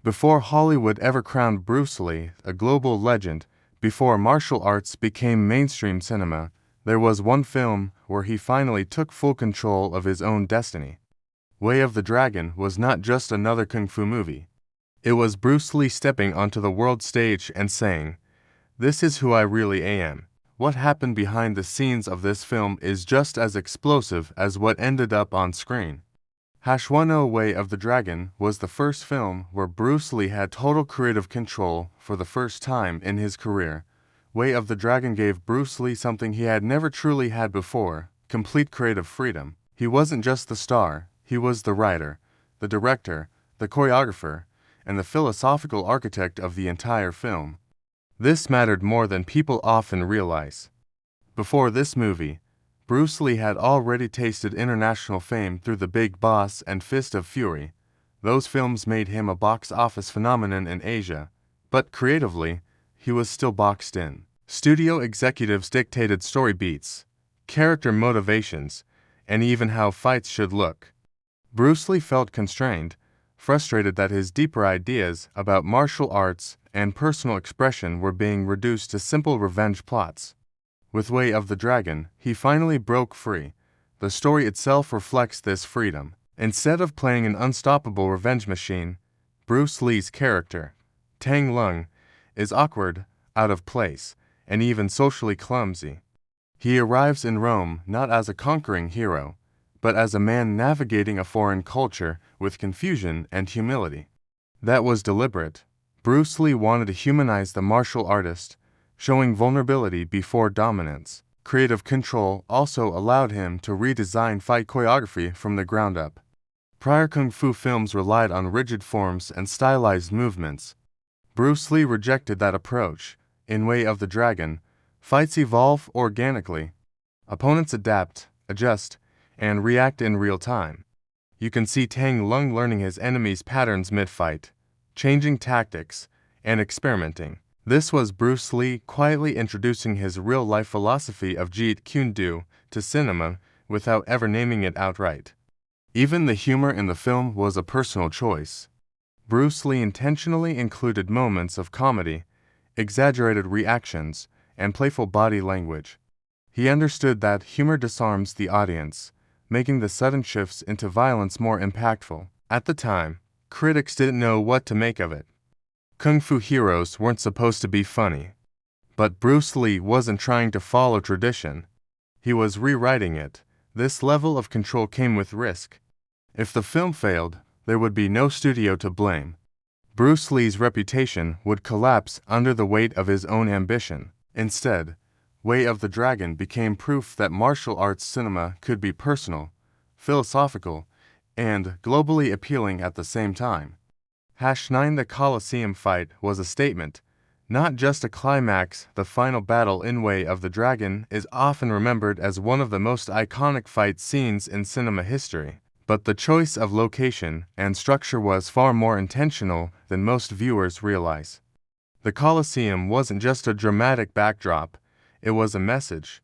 Before Hollywood ever crowned Bruce Lee a global legend, before martial arts became mainstream cinema, there was one film where he finally took full control of his own destiny. Way of the Dragon was not just another kung fu movie. It was Bruce Lee stepping onto the world stage and saying, "This is who I really am." What happened behind the scenes of this film is just as explosive as what ended up on screen. Way of the Dragon was the first film where Bruce Lee had total creative control for the first time in his career. Way of the Dragon gave Bruce Lee something he had never truly had before: complete creative freedom. He wasn't just the star, he was the writer, the director, the choreographer, and the philosophical architect of the entire film. This mattered more than people often realize. Before this movie, Bruce Lee had already tasted international fame through The Big Boss and Fist of Fury. Those films made him a box office phenomenon in Asia, but creatively, he was still boxed in. Studio executives dictated story beats, character motivations, and even how fights should look. Bruce Lee felt constrained, frustrated that his deeper ideas about martial arts and personal expression were being reduced to simple revenge plots. With Way of the Dragon, he finally broke free. The story itself reflects this freedom. Instead of playing an unstoppable revenge machine, Bruce Lee's character, Tang Lung, is awkward, out of place, and even socially clumsy. He arrives in Rome not as a conquering hero, but as a man navigating a foreign culture with confusion and humility. That was deliberate. Bruce Lee wanted to humanize the martial artist, showing vulnerability before dominance. Creative control also allowed him to redesign fight choreography from the ground up. Prior kung fu films relied on rigid forms and stylized movements. Bruce Lee rejected that approach. In Way of the Dragon, fights evolve organically. Opponents adapt, adjust, and react in real time. You can see Tang Lung learning his enemy's patterns mid-fight, changing tactics, and experimenting. This was Bruce Lee quietly introducing his real-life philosophy of Jeet Kune Do to cinema without ever naming it outright. Even the humor in the film was a personal choice. Bruce Lee intentionally included moments of comedy, exaggerated reactions, and playful body language. He understood that humor disarms the audience, making the sudden shifts into violence more impactful. At the time, critics didn't know what to make of it. Kung fu heroes weren't supposed to be funny. But Bruce Lee wasn't trying to follow tradition. He was rewriting it. This level of control came with risk. If the film failed, there would be no studio to blame. Bruce Lee's reputation would collapse under the weight of his own ambition. Instead, Way of the Dragon became proof that martial arts cinema could be personal, philosophical, and globally appealing at the same time. The Colosseum fight was a statement, not just a climax. The final battle in Way of the Dragon is often remembered as one of the most iconic fight scenes in cinema history. But the choice of location and structure was far more intentional than most viewers realize. The Colosseum wasn't just a dramatic backdrop, it was a message.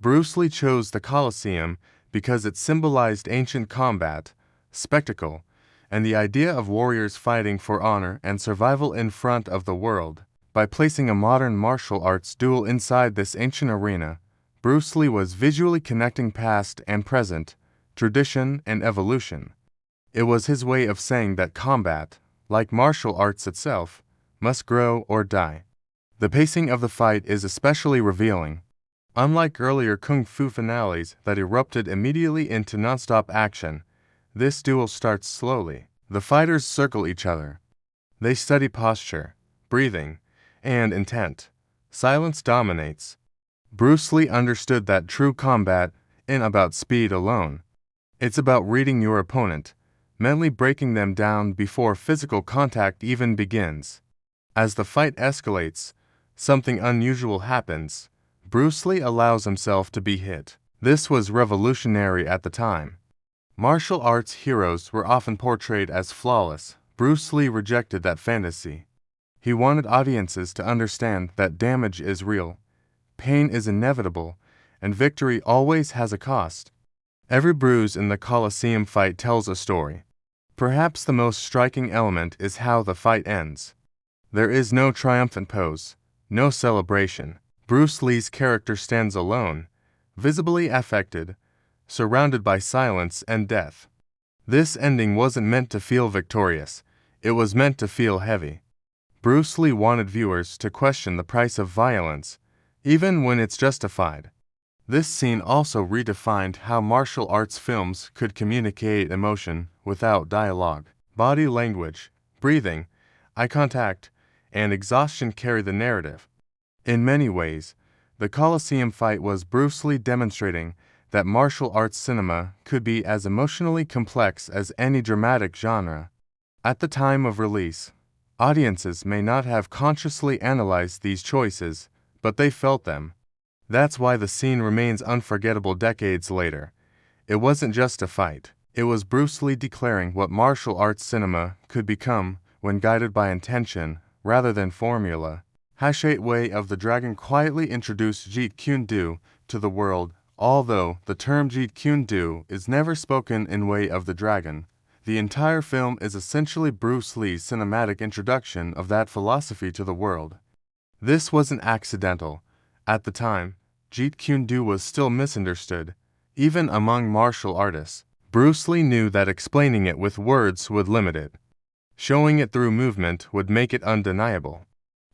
Bruce Lee chose the Colosseum because it symbolized ancient combat, spectacle, and the idea of warriors fighting for honor and survival in front of the world. By placing a modern martial arts duel inside this ancient arena, Bruce Lee was visually connecting past and present, tradition and evolution. It was his way of saying that combat, like martial arts itself, must grow or die. The pacing of the fight is especially revealing. Unlike earlier kung fu finales that erupted immediately into nonstop action, this duel starts slowly. The fighters circle each other. They study posture, breathing, and intent. Silence dominates. Bruce Lee understood that true combat isn't about speed alone. It's about reading your opponent, mentally breaking them down before physical contact even begins. As the fight escalates, something unusual happens. Bruce Lee allows himself to be hit. This was revolutionary at the time. Martial arts heroes were often portrayed as flawless. Bruce Lee rejected that fantasy. He wanted audiences to understand that damage is real, pain is inevitable, and victory always has a cost. Every bruise in the Colosseum fight tells a story. Perhaps the most striking element is how the fight ends. There is no triumphant pose, no celebration. Bruce Lee's character stands alone, visibly affected, surrounded by silence and death. This ending wasn't meant to feel victorious, it was meant to feel heavy. Bruce Lee wanted viewers to question the price of violence, even when it's justified. This scene also redefined how martial arts films could communicate emotion without dialogue. Body language, breathing, eye contact, and exhaustion carry the narrative. In many ways, the Colosseum fight was Bruce Lee demonstrating that martial arts cinema could be as emotionally complex as any dramatic genre. At the time of release, audiences may not have consciously analyzed these choices, but they felt them. That's why the scene remains unforgettable decades later. It wasn't just a fight. It was Bruce Lee declaring what martial arts cinema could become when guided by intention rather than formula. Way of the Dragon quietly introduced Jeet Kune Do to the world. Although the term Jeet Kune Do is never spoken in Way of the Dragon, the entire film is essentially Bruce Lee's cinematic introduction of that philosophy to the world. This wasn't accidental. At the time, Jeet Kune Do was still misunderstood, even among martial artists. Bruce Lee knew that explaining it with words would limit it. Showing it through movement would make it undeniable.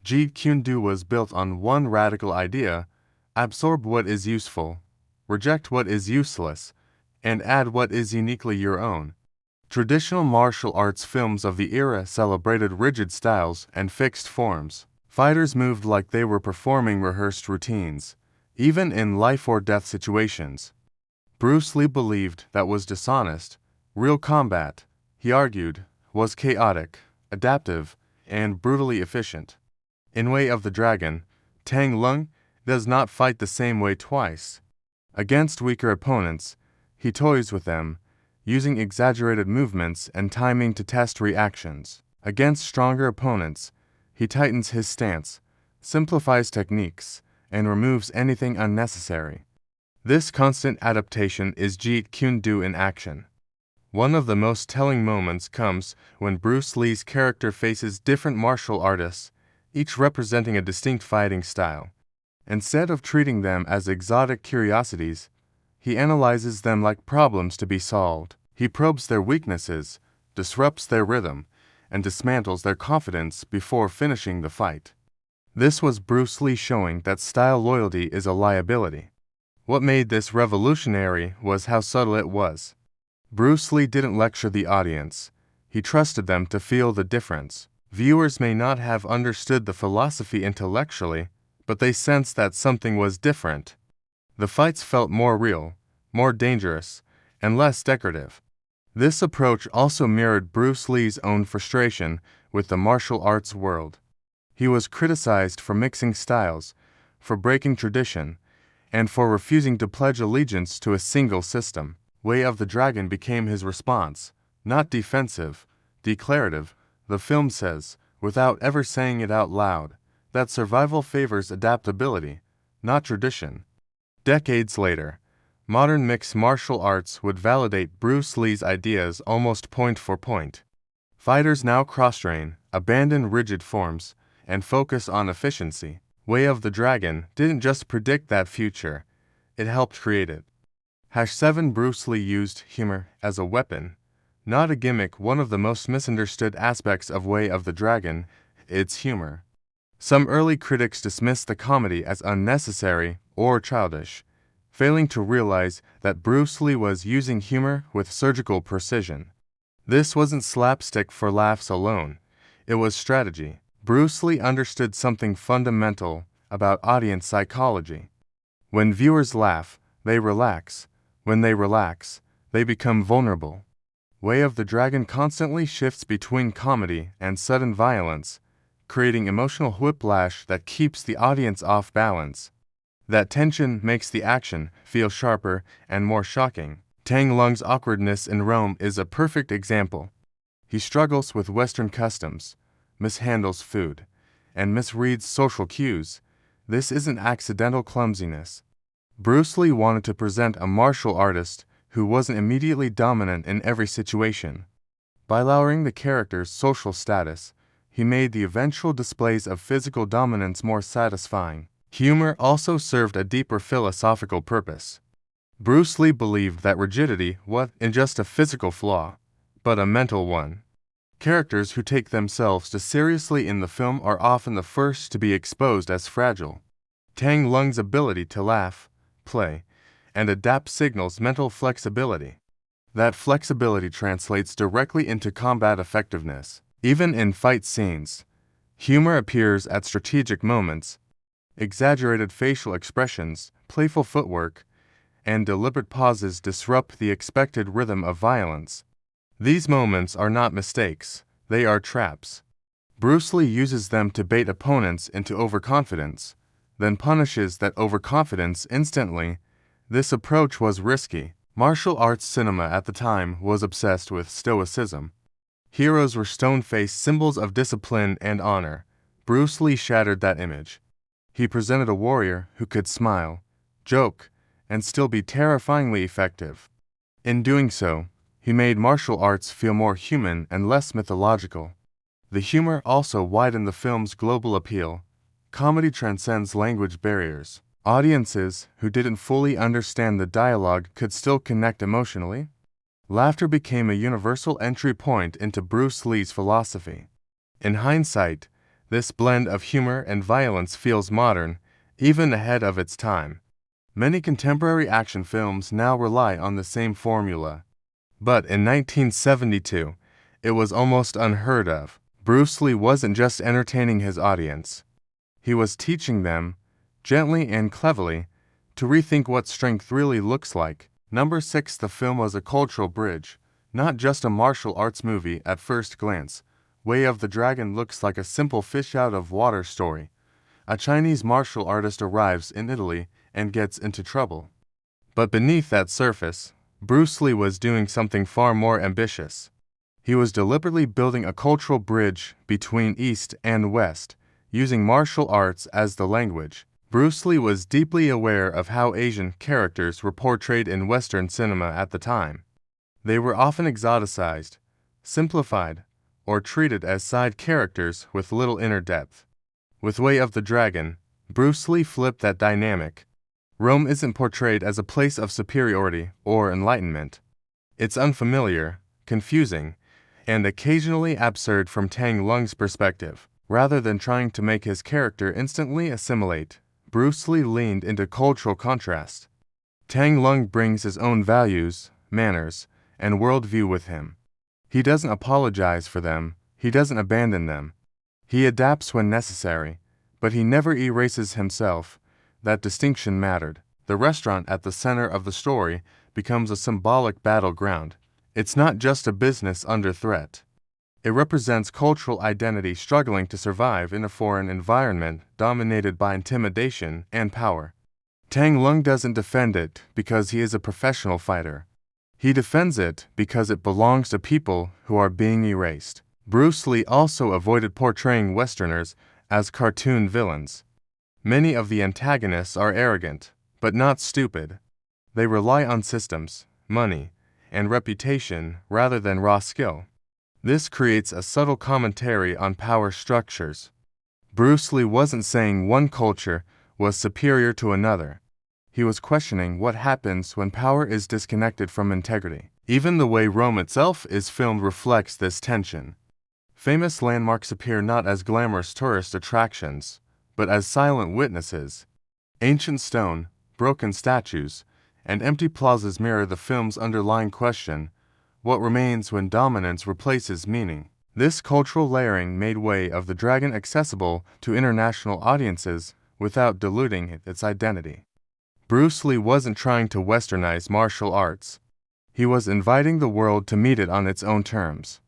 Jeet Kune Do was built on one radical idea: absorb what is useful, reject what is useless, and add what is uniquely your own. Traditional martial arts films of the era celebrated rigid styles and fixed forms. Fighters moved like they were performing rehearsed routines, even in life-or-death situations. Bruce Lee believed that was dishonest. Real combat, he argued, was chaotic, adaptive, and brutally efficient. In Way of the Dragon, Tang Lung does not fight the same way twice. Against weaker opponents, he toys with them, using exaggerated movements and timing to test reactions. Against stronger opponents, he tightens his stance, simplifies techniques, and removes anything unnecessary. This constant adaptation is Jeet Kune Do in action. One of the most telling moments comes when Bruce Lee's character faces different martial artists, each representing a distinct fighting style. Instead of treating them as exotic curiosities, he analyzes them like problems to be solved. He probes their weaknesses, disrupts their rhythm, and dismantles their confidence before finishing the fight. This was Bruce Lee showing that style loyalty is a liability. What made this revolutionary was how subtle it was. Bruce Lee didn't lecture the audience. He trusted them to feel the difference. Viewers may not have understood the philosophy intellectually, but they sensed that something was different. The fights felt more real, more dangerous, and less decorative. This approach also mirrored Bruce Lee's own frustration with the martial arts world. He was criticized for mixing styles, for breaking tradition, and for refusing to pledge allegiance to a single system. Way of the Dragon became his response, not defensive, declarative. The film says, without ever saying it out loud, that survival favors adaptability, not tradition. Decades later, modern mixed martial arts would validate Bruce Lee's ideas almost point for point. Fighters now cross-train, abandon rigid forms, and focus on efficiency. Way of the Dragon didn't just predict that future, it helped create it. 7 Bruce Lee used humor as a weapon, not a gimmick. One of the most misunderstood aspects of Way of the Dragon, its humor. Some early critics dismissed the comedy as unnecessary or childish, failing to realize that Bruce Lee was using humor with surgical precision. This wasn't slapstick for laughs alone, it was strategy. Bruce Lee understood something fundamental about audience psychology. When viewers laugh, they relax. When they relax, they become vulnerable. Way of the Dragon constantly shifts between comedy and sudden violence, creating emotional whiplash that keeps the audience off balance. That tension makes the action feel sharper and more shocking. Tang Lung's awkwardness in Rome is a perfect example. He struggles with Western customs, mishandles food, and misreads social cues. This isn't accidental clumsiness. Bruce Lee wanted to present a martial artist who wasn't immediately dominant in every situation. By lowering the character's social status, he made the eventual displays of physical dominance more satisfying. Humor also served a deeper philosophical purpose. Bruce Lee believed that rigidity wasn't just a physical flaw, but a mental one. Characters who take themselves too seriously in the film are often the first to be exposed as fragile. Tang Lung's ability to laugh, play, and adapt signals mental flexibility. That flexibility translates directly into combat effectiveness. Even in fight scenes, humor appears at strategic moments. Exaggerated facial expressions, playful footwork, and deliberate pauses disrupt the expected rhythm of violence. These moments are not mistakes, they are traps. Bruce Lee uses them to bait opponents into overconfidence, then punishes that overconfidence instantly. This approach was risky. Martial arts cinema at the time was obsessed with stoicism. Heroes were stone-faced symbols of discipline and honor. Bruce Lee shattered that image. He presented a warrior who could smile, joke, and still be terrifyingly effective. In doing so, he made martial arts feel more human and less mythological. The humor also widened the film's global appeal. Comedy transcends language barriers. Audiences who didn't fully understand the dialogue could still connect emotionally. Laughter became a universal entry point into Bruce Lee's philosophy. In hindsight, this blend of humor and violence feels modern, even ahead of its time. Many contemporary action films now rely on the same formula. But in 1972, it was almost unheard of. Bruce Lee wasn't just entertaining his audience. He was teaching them, gently and cleverly, to rethink what strength really looks like. Number 6. The film was a cultural bridge, not just a martial arts movie at first glance. Way of the Dragon looks like a simple fish-out-of-water story. A Chinese martial artist arrives in Italy and gets into trouble. But beneath that surface, Bruce Lee was doing something far more ambitious. He was deliberately building a cultural bridge between East and West, using martial arts as the language. Bruce Lee was deeply aware of how Asian characters were portrayed in Western cinema at the time. They were often exoticized, simplified, or treated as side characters with little inner depth. With Way of the Dragon, Bruce Lee flipped that dynamic. Rome isn't portrayed as a place of superiority or enlightenment. It's unfamiliar, confusing, and occasionally absurd from Tang Lung's perspective. Rather than trying to make his character instantly assimilate, Bruce Lee leaned into cultural contrast. Tang Lung brings his own values, manners, and worldview with him. He doesn't apologize for them, he doesn't abandon them. He adapts when necessary, but he never erases himself. That distinction mattered. The restaurant at the center of the story becomes a symbolic battleground. It's not just a business under threat. It represents cultural identity struggling to survive in a foreign environment dominated by intimidation and power. Tang Lung doesn't defend it because he is a professional fighter. He defends it because it belongs to people who are being erased. Bruce Lee also avoided portraying Westerners as cartoon villains. Many of the antagonists are arrogant, but not stupid. They rely on systems, money, and reputation rather than raw skill. This creates a subtle commentary on power structures. Bruce Lee wasn't saying one culture was superior to another. He was questioning what happens when power is disconnected from integrity. Even the way Rome itself is filmed reflects this tension. Famous landmarks appear not as glamorous tourist attractions, but as silent witnesses. Ancient stone, broken statues, and empty plazas mirror the film's underlying question: what remains when dominance replaces meaning? This cultural layering made Way of the Dragon accessible to international audiences without diluting its identity. Bruce Lee wasn't trying to westernize martial arts. He was inviting the world to meet it on its own terms.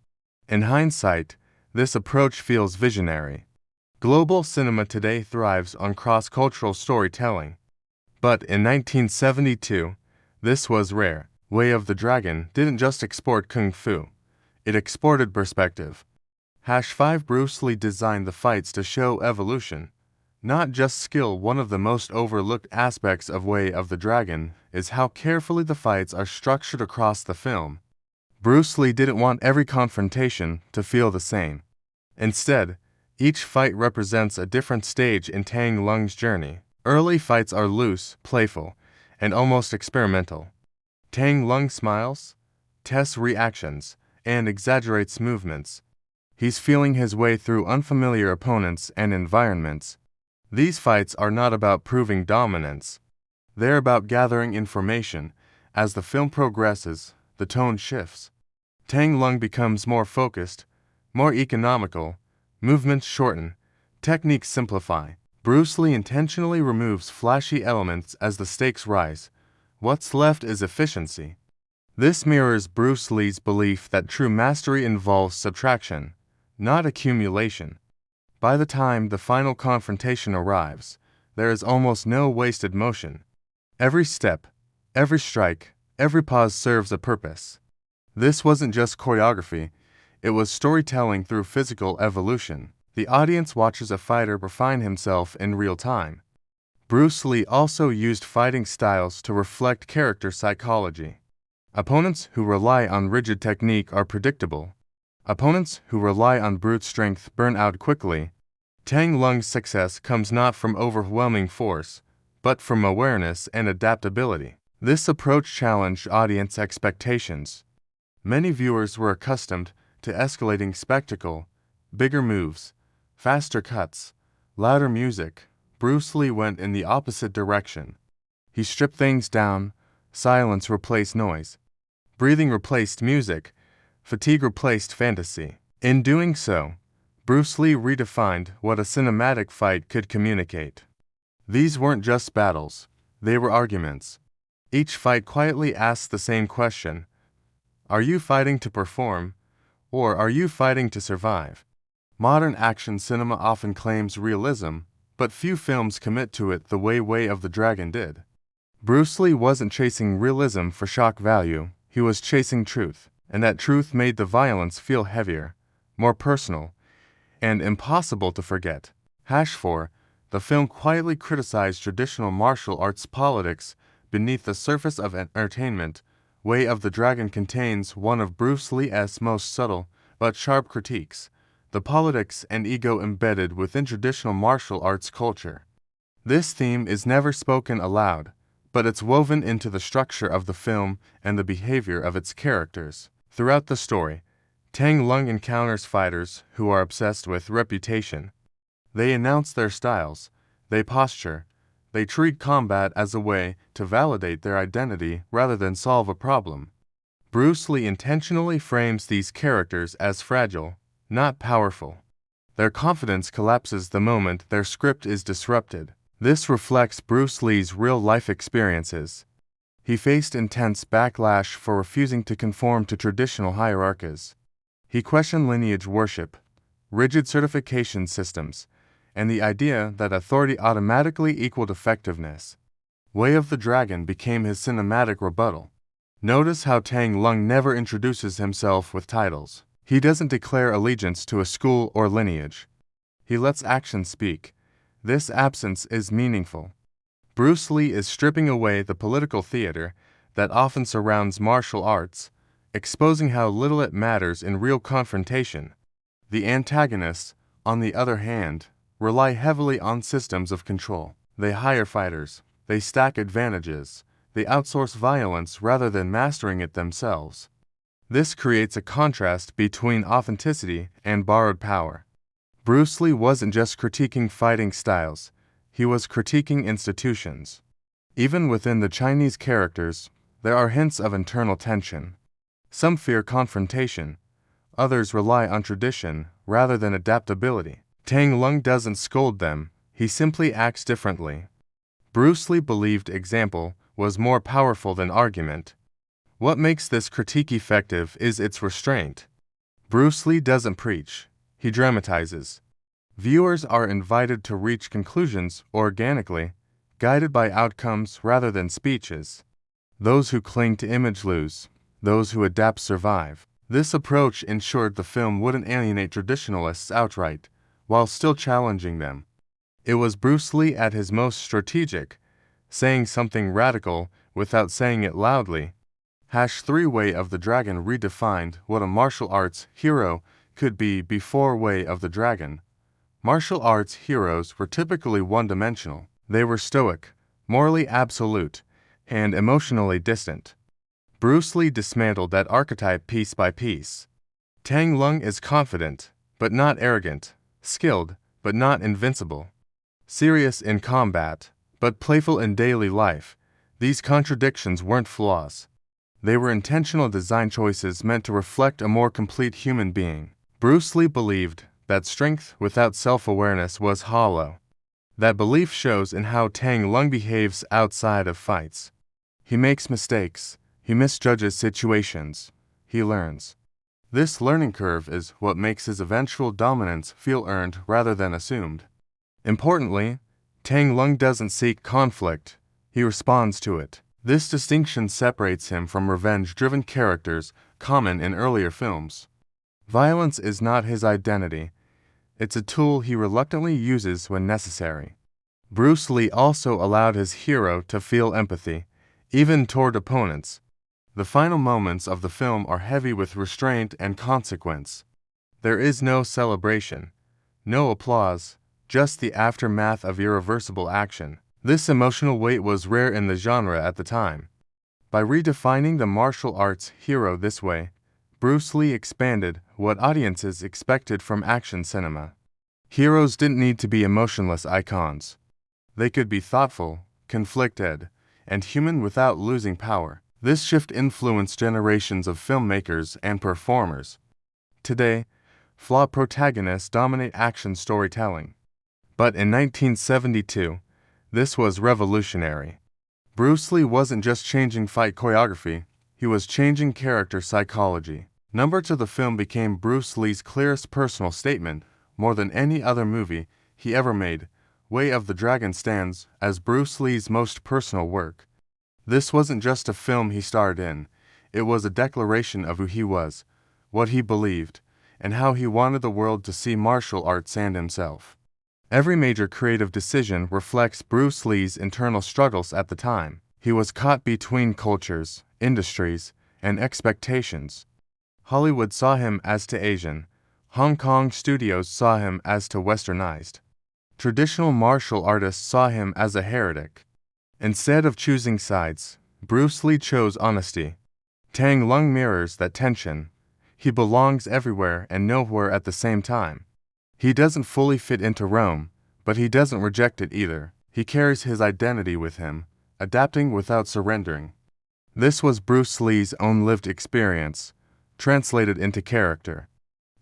In hindsight, this approach feels visionary. Global cinema today thrives on cross-cultural storytelling. But in 1972, this was rare. Way of the Dragon didn't just export kung fu, it exported perspective. #5 Bruce Lee designed the fights to show evolution, not just skill. One of the most overlooked aspects of Way of the Dragon is how carefully the fights are structured across the film. Bruce Lee didn't want every confrontation to feel the same. Instead, each fight represents a different stage in Tang Lung's journey. Early fights are loose, playful, and almost experimental. Tang Lung smiles, tests reactions, and exaggerates movements. He's feeling his way through unfamiliar opponents and environments. These fights are not about proving dominance. They're about gathering information. As the film progresses, the tone shifts. Tang Lung becomes more focused, more economical, movements shorten, techniques simplify. Bruce Lee intentionally removes flashy elements as the stakes rise. What's left is efficiency. This mirrors Bruce Lee's belief that true mastery involves subtraction, not accumulation. By the time the final confrontation arrives, there is almost no wasted motion. Every step, every strike, every pause serves a purpose. This wasn't just choreography, it was storytelling through physical evolution. The audience watches a fighter refine himself in real time. Bruce Lee also used fighting styles to reflect character psychology. Opponents who rely on rigid technique are predictable. Opponents who rely on brute strength burn out quickly. Tang Lung's success comes not from overwhelming force, but from awareness and adaptability. This approach challenged audience expectations. Many viewers were accustomed to escalating spectacle, bigger moves, faster cuts, louder music. Bruce Lee went in the opposite direction. He stripped things down, silence replaced noise, breathing replaced music, fatigue replaced fantasy. In doing so, Bruce Lee redefined what a cinematic fight could communicate. These weren't just battles, they were arguments. Each fight quietly asked the same question: are you fighting to perform, or are you fighting to survive? Modern action cinema often claims realism, but few films commit to it the way Way of the Dragon did. Bruce Lee wasn't chasing realism for shock value, he was chasing truth, and that truth made the violence feel heavier, more personal, and impossible to forget. 4. The film quietly criticized traditional martial arts politics beneath the surface of entertainment. Way of the Dragon contains one of Bruce Lee's most subtle but sharp critiques: the politics and ego embedded within traditional martial arts culture. This theme is never spoken aloud, but it's woven into the structure of the film and the behavior of its characters. Throughout the story, Tang Lung encounters fighters who are obsessed with reputation. They announce their styles, they posture, they treat combat as a way to validate their identity rather than solve a problem. Bruce Lee intentionally frames these characters as fragile, not powerful. Their confidence collapses the moment their script is disrupted. This reflects Bruce Lee's real-life experiences. He faced intense backlash for refusing to conform to traditional hierarchies. He questioned lineage worship, rigid certification systems, and the idea that authority automatically equaled effectiveness. Way of the Dragon became his cinematic rebuttal. Notice how Tang Lung never introduces himself with titles. He doesn't declare allegiance to a school or lineage. He lets action speak. This absence is meaningful. Bruce Lee is stripping away the political theater that often surrounds martial arts, exposing how little it matters in real confrontation. The antagonists, on the other hand, rely heavily on systems of control. They hire fighters, they stack advantages, they outsource violence rather than mastering it themselves. This creates a contrast between authenticity and borrowed power. Bruce Lee wasn't just critiquing fighting styles, he was critiquing institutions. Even within the Chinese characters, there are hints of internal tension. Some fear confrontation, others rely on tradition rather than adaptability. Tang Lung doesn't scold them, he simply acts differently. Bruce Lee believed example was more powerful than argument. What makes this critique effective is its restraint. Bruce Lee doesn't preach, he dramatizes. Viewers are invited to reach conclusions organically, guided by outcomes rather than speeches. Those who cling to image lose, those who adapt survive. This approach ensured the film wouldn't alienate traditionalists outright, while still challenging them. It was Bruce Lee at his most strategic, saying something radical without saying it loudly. #3 Way of the Dragon redefined what a martial arts hero could be before Way of the Dragon. Martial arts heroes were typically one-dimensional. They were stoic, morally absolute, and emotionally distant. Bruce Lee dismantled that archetype piece by piece. Tang Lung is confident, but not arrogant, skilled, but not invincible, serious in combat, but playful in daily life. These contradictions weren't flaws. They were intentional design choices meant to reflect a more complete human being. Bruce Lee believed that strength without self-awareness was hollow. That belief shows in how Tang Lung behaves outside of fights. He makes mistakes, he misjudges situations, he learns. This learning curve is what makes his eventual dominance feel earned rather than assumed. Importantly, Tang Lung doesn't seek conflict, he responds to it. This distinction separates him from revenge-driven characters common in earlier films. Violence is not his identity. It's a tool he reluctantly uses when necessary. Bruce Lee also allowed his hero to feel empathy, even toward opponents. The final moments of the film are heavy with restraint and consequence. There is no celebration, no applause, just the aftermath of irreversible action. This emotional weight was rare in the genre at the time. By redefining the martial arts hero this way, Bruce Lee expanded what audiences expected from action cinema. Heroes didn't need to be emotionless icons. They could be thoughtful, conflicted, and human without losing power. This shift influenced generations of filmmakers and performers. Today, flawed protagonists dominate action storytelling. But in 1972, this was revolutionary. Bruce Lee wasn't just changing fight choreography, he was changing character psychology. Number 2 The film became Bruce Lee's clearest personal statement, more than any other movie he ever made. Way of the Dragon stands as Bruce Lee's most personal work. This wasn't just a film he starred in, it was a declaration of who he was, what he believed, and how he wanted the world to see martial arts and himself. Every major creative decision reflects Bruce Lee's internal struggles at the time. He was caught between cultures, industries, and expectations. Hollywood saw him as too Asian. Hong Kong studios saw him as too westernized. Traditional martial artists saw him as a heretic. Instead of choosing sides, Bruce Lee chose honesty. Tang Lung mirrors that tension. He belongs everywhere and nowhere at the same time. He doesn't fully fit into Rome, but he doesn't reject it either. He carries his identity with him, adapting without surrendering. This was Bruce Lee's own lived experience, translated into character.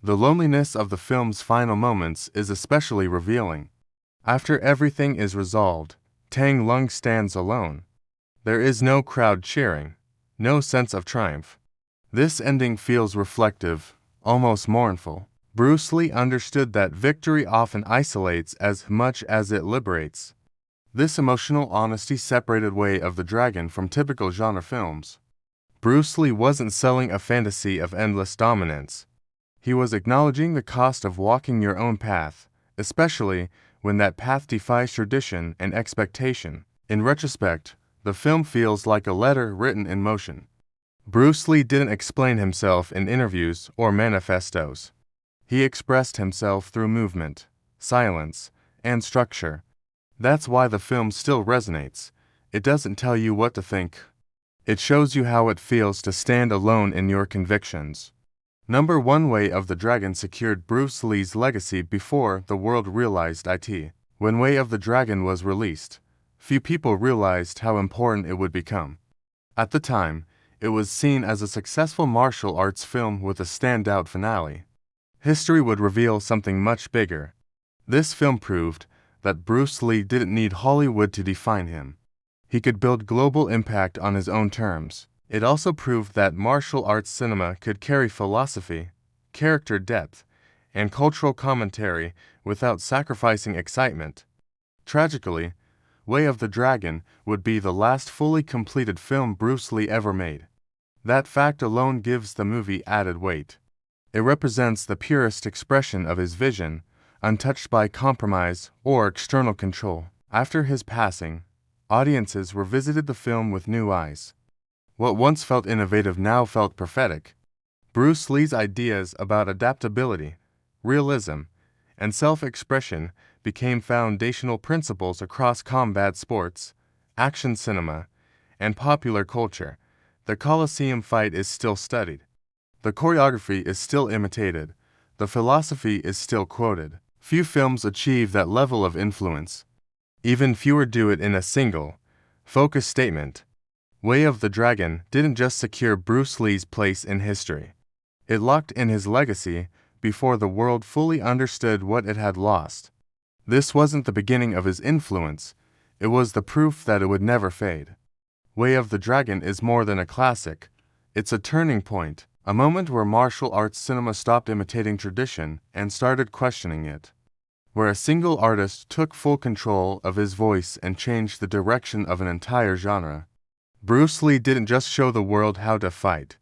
The loneliness of the film's final moments is especially revealing. After everything is resolved, Tang Lung stands alone. There is no crowd cheering, no sense of triumph. This ending feels reflective, almost mournful. Bruce Lee understood that victory often isolates as much as it liberates. This emotional honesty separated Way of the Dragon from typical genre films. Bruce Lee wasn't selling a fantasy of endless dominance. He was acknowledging the cost of walking your own path, especially when that path defies tradition and expectation. In retrospect, the film feels like a letter written in motion. Bruce Lee didn't explain himself in interviews or manifestos. He expressed himself through movement, silence, and structure. That's why the film still resonates. It doesn't tell you what to think. It shows you how it feels to stand alone in your convictions. Number 1 Way of the Dragon secured Bruce Lee's legacy before the world realized it. When Way of the Dragon was released, few people realized how important it would become. At the time, it was seen as a successful martial arts film with a standout finale. History would reveal something much bigger. This film proved that Bruce Lee didn't need Hollywood to define him. He could build global impact on his own terms. It also proved that martial arts cinema could carry philosophy, character depth, and cultural commentary without sacrificing excitement. Tragically, Way of the Dragon would be the last fully completed film Bruce Lee ever made. That fact alone gives the movie added weight. It represents the purest expression of his vision, untouched by compromise or external control. After his passing, audiences revisited the film with new eyes. What once felt innovative now felt prophetic. Bruce Lee's ideas about adaptability, realism, and self-expression became foundational principles across combat sports, action cinema, and popular culture. The Colosseum fight is still studied. The choreography is still imitated. The philosophy is still quoted. Few films achieve that level of influence. Even fewer do it in a single, focused statement. Way of the Dragon didn't just secure Bruce Lee's place in history. It locked in his legacy before the world fully understood what it had lost. This wasn't the beginning of his influence, it was the proof that it would never fade. Way of the Dragon is more than a classic. It's a turning point, a moment where martial arts cinema stopped imitating tradition and started questioning it. Where a single artist took full control of his voice and changed the direction of an entire genre. Bruce Lee didn't just show the world how to fight.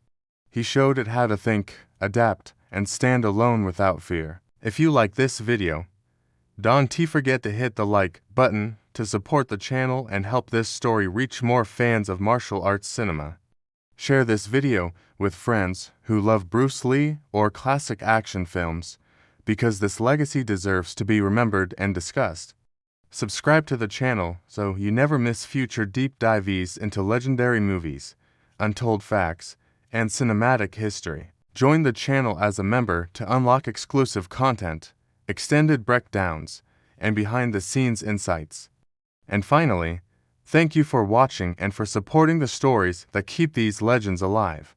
He showed it how to think, adapt, and stand alone without fear. If you like this video, don't forget to hit the like button to support the channel and help this story reach more fans of martial arts cinema. Share this video with friends who love Bruce Lee or classic action films, because this legacy deserves to be remembered and discussed. Subscribe to the channel so you never miss future deep dives into legendary movies, untold facts, and cinematic history. Join the channel as a member to unlock exclusive content, extended breakdowns, and behind-the-scenes insights. And finally, thank you for watching and for supporting the stories that keep these legends alive.